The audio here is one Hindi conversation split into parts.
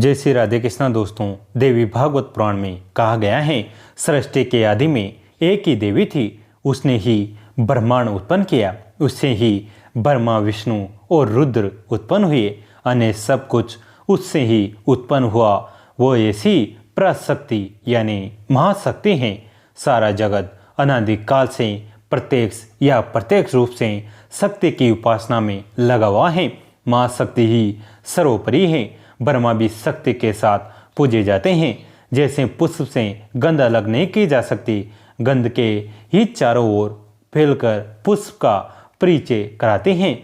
जय श्री राधे कृष्णा दोस्तों। देवी भागवत पुराण में कहा गया है, सृष्टि के आदि में एक ही देवी थी, उसने ही ब्रह्मांड उत्पन्न किया, उससे ही ब्रह्मा विष्णु और रुद्र उत्पन्न हुए, अन्य सब कुछ उससे ही उत्पन्न हुआ। वो ऐसी प्रशक्ति यानी महाशक्ति है। सारा जगत अनादिकाल से प्रत्यक्ष या प्रत्यक्ष रूप से शक्ति की उपासना में लगा हुआ है। महाशक्ति ही सर्वोपरि है। ब्रह्मा भी शक्ति के साथ पूजे जाते हैं। जैसे पुष्प से गंध अलग नहीं की जा सकती, गंध के ही चारों ओर फैलकर पुष्प का परिचय कराते हैं,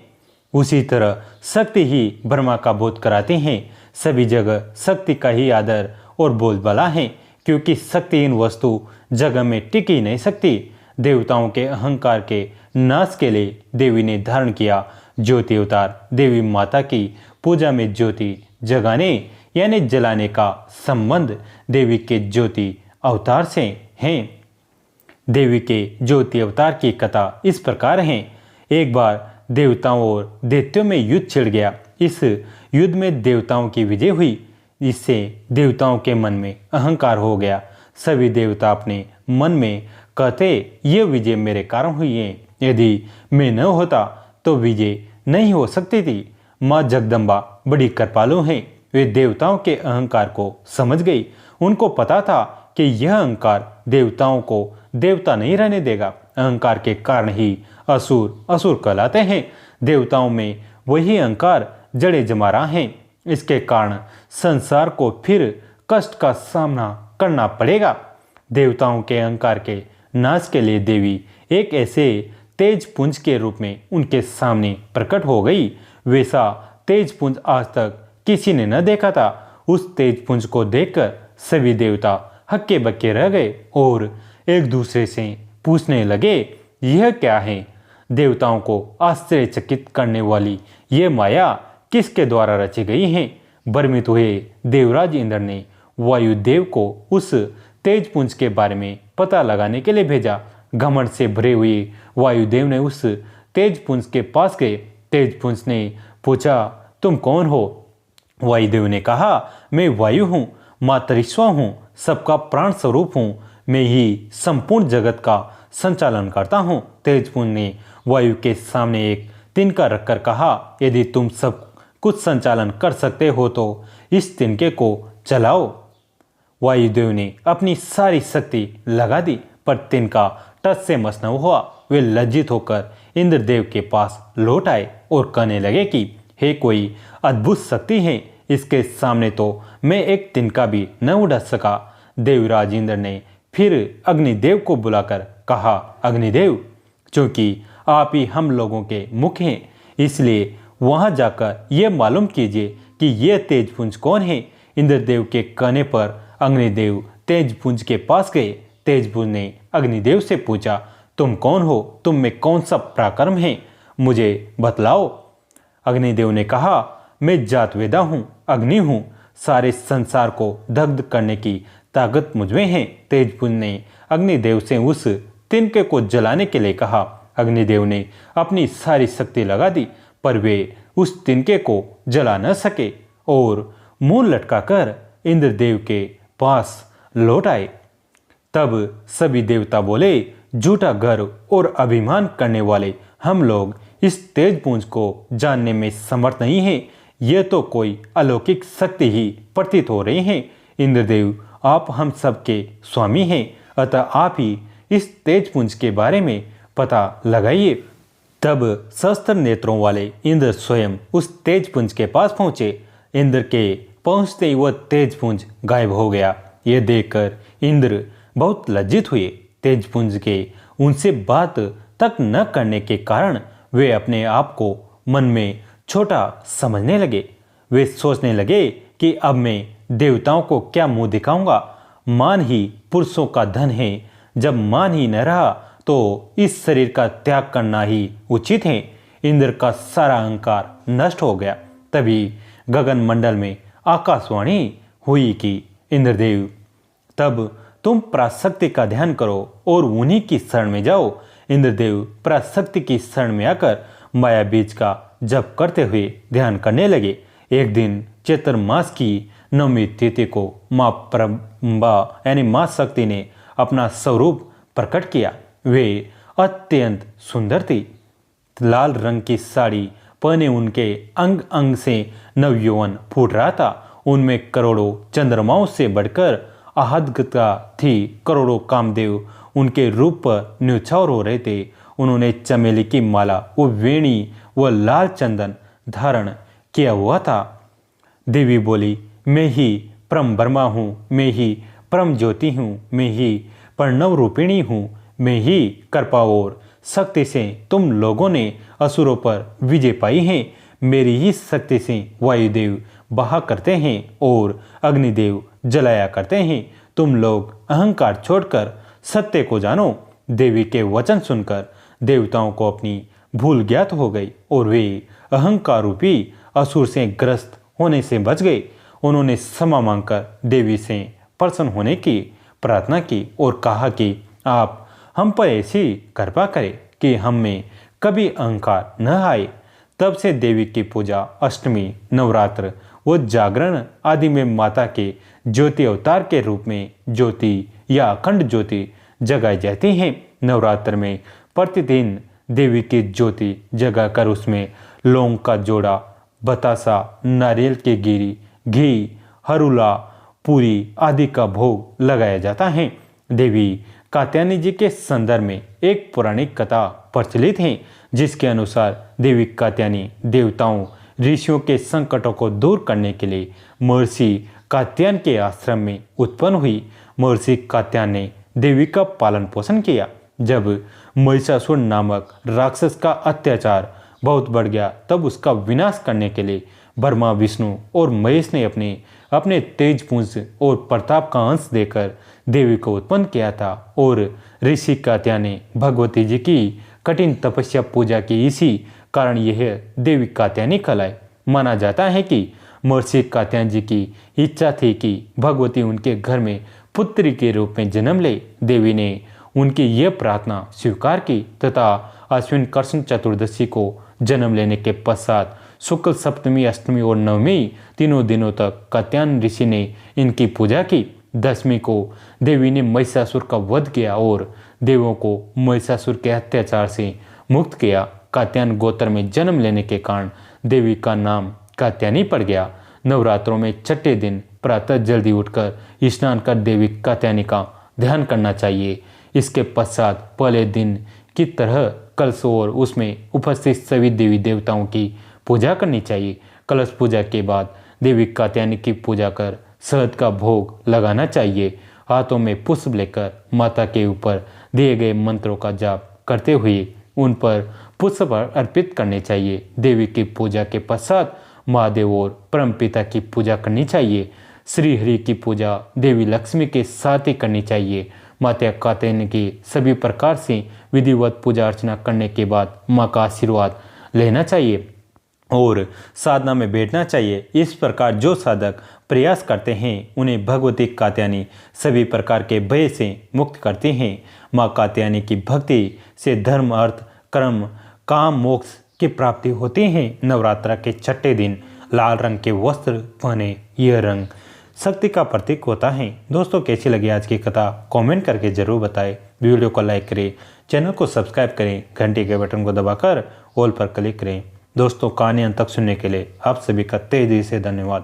उसी तरह शक्ति ही ब्रह्मा का बोध कराते हैं। सभी जगह शक्ति का ही आदर और बोलबाला है, क्योंकि शक्तिहीन वस्तु जगह में टिक ही नहीं सकती। देवताओं के अहंकार के नाश के लिए देवी ने धारण किया ज्योति अवतार। देवी माता की पूजा में ज्योति जगाने यानी जलाने का संबंध देवी के ज्योति अवतार से है। देवी के ज्योति अवतार की कथा इस प्रकार है। एक बार देवताओं और दैत्यों में युद्ध छिड़ गया। इस युद्ध में देवताओं की विजय हुई। इससे देवताओं के मन में अहंकार हो गया। सभी देवता अपने मन में कहते, ये विजय मेरे कारण हुई है, यदि मैं न होता तो विजय नहीं हो सकती थी। माँ जगदम्बा बड़ी कृपालु हैं। वे देवताओं के अहंकार को समझ गई। उनको पता था कि यह अहंकार देवताओं को देवता नहीं रहने देगा। अहंकार के कारण ही असुर कहलाते हैं। देवताओं में वही अहंकार जड़े जमा रहा है। इसके कारण संसार को फिर कष्ट का सामना करना पड़ेगा। देवताओं के अहंकार के नाश के लिए देवी एक ऐसे तेज पुंज के रूप में उनके सामने प्रकट हो गई। वैसा तेज पुंज आज तक किसी ने न देखा था। उस तेज पुंज को देखकर सभी देवता हक्के बक्के रह गए और एक दूसरे से पूछने लगे, यह क्या है? देवताओं को आश्चर्यचकित करने वाली ये माया किसके द्वारा रची गई है? भ्रमित हुए देवराज इंद्र ने वायुदेव को उस तेज पुंज के बारे में पता लगाने के लिए भेजा। घमंड से भरे हुए वायुदेव ने उस तेज पुंज के पास गए। तेज पुंज ने पूछा, तुम कौन हो? वायुदेव ने कहा, मैं वायु हूँ, मातरिश्वा हूँ, सबका प्राण स्वरूप हूँ, मैं ही संपूर्ण जगत का संचालन करता हूँ। तेज पुंज ने वायु के सामने एक तिनका रखकर कहा, यदि तुम सब कुछ संचालन कर सकते हो तो इस तिनके को चलाओ। वायुदेव ने अपनी सारी शक्ति लगा दी, पर तिनका टस से मस न हुआ। वे लज्जित होकर इंद्रदेव के पास लौट आए और कहने लगे कि हे कोई अद्भुत शक्ति है, इसके सामने तो मैं एक तिनका भी न उड़ा सका। देवराज इंद्र ने फिर अग्निदेव को बुलाकर कहा, अग्निदेव, चूंकि आप ही हम लोगों के मुख हैं, इसलिए वहां जाकर यह मालूम कीजिए कि यह तेजपुंज कौन है। इंद्रदेव के कहने पर अग्निदेव तेजपुंज के पास गए। तेजपुंज ने अग्निदेव से पूछा, तुम कौन हो? तुम में कौन सा पराक्रम है? मुझे बतलाओ। अग्निदेव ने कहा, मैं जातवेदा हूँ, अग्नि हूँ, सारे संसार को दग्ध करने की ताकत मुझमें है। तेजपुंज ने अग्निदेव से उस तिनके को जलाने के लिए कहा। अग्निदेव ने अपनी सारी शक्ति लगा दी, पर वे उस तिनके को जला न सके और मुंह लटकाकर इंद्रदेव के पास लौट आए। तब सभी देवता बोले, झूठा गर्व और अभिमान करने वाले हम लोग इस तेजपुंज को जानने में समर्थ नहीं है। यह तो कोई अलौकिक शक्ति ही प्रतीत हो रही है। इंद्रदेव, आप हम सबके स्वामी हैं, अतः आप ही इस तेजपुंज के बारे में पता लगाइए। तब सहस्त्र नेत्रों वाले इंद्र स्वयं उस तेजपुंज के पास पहुंचे। इंद्र के पहुंचते ही वह तेजपुंज गायब हो गया। यह देखकर इंद्र बहुत लज्जित हुए। तेजपुंज के उनसे बात तक न करने के कारण वे अपने आप को मन में छोटा समझने लगे। वे सोचने लगे कि अब मैं देवताओं को क्या मुंह दिखाऊंगा। मान ही पुरुषों का धन है, जब मान ही न रहा तो इस शरीर का त्याग करना ही उचित है। इंद्र का सारा अहंकार नष्ट हो गया। तभी गगन मंडल में आकाशवाणी हुई कि इंद्रदेव, तब तुम पराशक्ति का ध्यान करो और उन्हीं की शरण में जाओ। इंद्रदेव पराशक्ति की शरण में आकर माया बीज का जप करते हुए ध्यान करने लगे। एक दिन चैत्र मास की नवमी तिथि को माँ परम्बा यानी माँ शक्ति ने अपना स्वरूप प्रकट किया। वे अत्यंत सुंदर थी। लाल रंग की साड़ी पहने उनके अंग अंग से नवयौवन फूट रहा था। उनमें करोड़ों चंद्रमाओं से बढ़कर आहतगता थी। करोड़ों कामदेव उनके रूप पर न्यौछावर हो रहे थे। उन्होंने चमेली की माला व वेणी व लाल चंदन धारण किया हुआ था। देवी बोली, मैं ही परम ब्रह्मा हूँ, मैं ही परम ज्योति हूँ, मैं ही प्रणव रूपिणी हूँ, मैं ही कृपा और शक्ति से तुम लोगों ने असुरों पर विजय पाई है। मेरी ही शक्ति से वायुदेव बहा करते हैं और अग्निदेव जलाया करते हैं। तुम लोग अहंकार छोड़कर सत्य को जानो। देवी के वचन सुनकर देवताओं को अपनी भूल ज्ञात हो गई और वे अहंकार रूपी असुर से ग्रस्त होने से बच गए। उन्होंने क्षमा मांगकर देवी से प्रसन्न होने की प्रार्थना की और कहा कि आप हम पर ऐसी कृपा करें कि हम में कभी अहंकार न आए। तब से देवी की पूजा अष्टमी, नवरात्र व जागरण आदि में माता के ज्योति अवतार के रूप में ज्योति या अखंड ज्योति जगाई जाती है। नवरात्र में प्रतिदिन देवी की ज्योति जगाकर उसमें लौंग का जोड़ा, बतासा, नारियल की गिरी, घी, हरुला, पूरी आदि का भोग लगाया जाता है। देवी कात्यायनी जी के संदर्भ में एक पौराणिक कथा प्रचलित है, जिसके अनुसार देवी कात्यायनी देवताओं ऋषियों के संकटों को दूर करने के लिए महर्षि कात्यायन के आश्रम में उत्पन्न हुई। महर्षि कात्यायन ने देवी का पालन पोषण किया। जब महिषासुर नामक राक्षस का अत्याचार बहुत बढ़ गया, तब उसका विनाश करने के लिए ब्रह्मा, विष्णु और महेश ने अपने तेजपुंज और प्रताप का अंश देकर देवी को उत्पन्न किया था। और ऋषि कात्यायन ने भगवती जी की कठिन तपस्या पूजा की। इसी कारण यह देवी कात्यायनी कहलाए। माना जाता है कि महर्षि कात्यायन जी की इच्छा थी कि भगवती उनके घर में पुत्री के रूप में जन्म ले। देवी ने उनकी यह प्रार्थना स्वीकार की तथा अश्विन कृष्ण चतुर्दशी को जन्म लेने के पश्चात शुक्ल सप्तमी, अष्टमी और नवमी तीनों दिनों तक कात्यायन ऋषि ने इनकी पूजा की। दशमी को देवी ने महिषासुर का वध किया और देवों को महिषासुर के अत्याचार से मुक्त किया। कात्यायन गोत्र में जन्म लेने के कारण देवी का नाम कात्यायनी पड़ गया। नवरात्रों में छठे दिन प्रातः जल्दी उठकर स्नान कर देवी कात्यायनी का ध्यान करना चाहिए। इसके पश्चात पहले दिन की तरह कलश और उसमें उपस्थित सभी देवी देवताओं की पूजा करनी चाहिए। कलश पूजा के बाद देवी कात्यायनी की पूजा कर शहद का भोग लगाना चाहिए। हाथों में पुष्प लेकर माता के ऊपर दिए गए मंत्रों का जाप करते हुए उन पर पुष्प अर्पित करने चाहिए। देवी की पूजा के पश्चात महादेव और परमपिता की पूजा करनी चाहिए। श्री हरि की पूजा देवी लक्ष्मी के साथ ही करनी चाहिए। माता कात्यायनी की सभी प्रकार से विधिवत पूजा अर्चना करने के बाद माँ का आशीर्वाद लेना चाहिए और साधना में बैठना चाहिए। इस प्रकार जो साधक प्रयास करते हैं उन्हें भगवती कात्यायनी सभी प्रकार के भय से मुक्त करती हैं। माँ कात्यायनी की भक्ति से धर्म, अर्थ, कर्म, काम, मोक्ष की प्राप्ति होती है। नवरात्र के छठे दिन लाल रंग के वस्त्र पहने, यह रंग शक्ति का प्रतीक होता है। दोस्तों, कैसी लगी आज की कथा कमेंट करके जरूर बताएं। वीडियो को लाइक करें, चैनल को सब्सक्राइब करें, घंटी के बटन को दबाकर ऑल पर क्लिक करें। दोस्तों, कहानी अंत तक सुनने के लिए आप सभी का तहे दिल से धन्यवाद।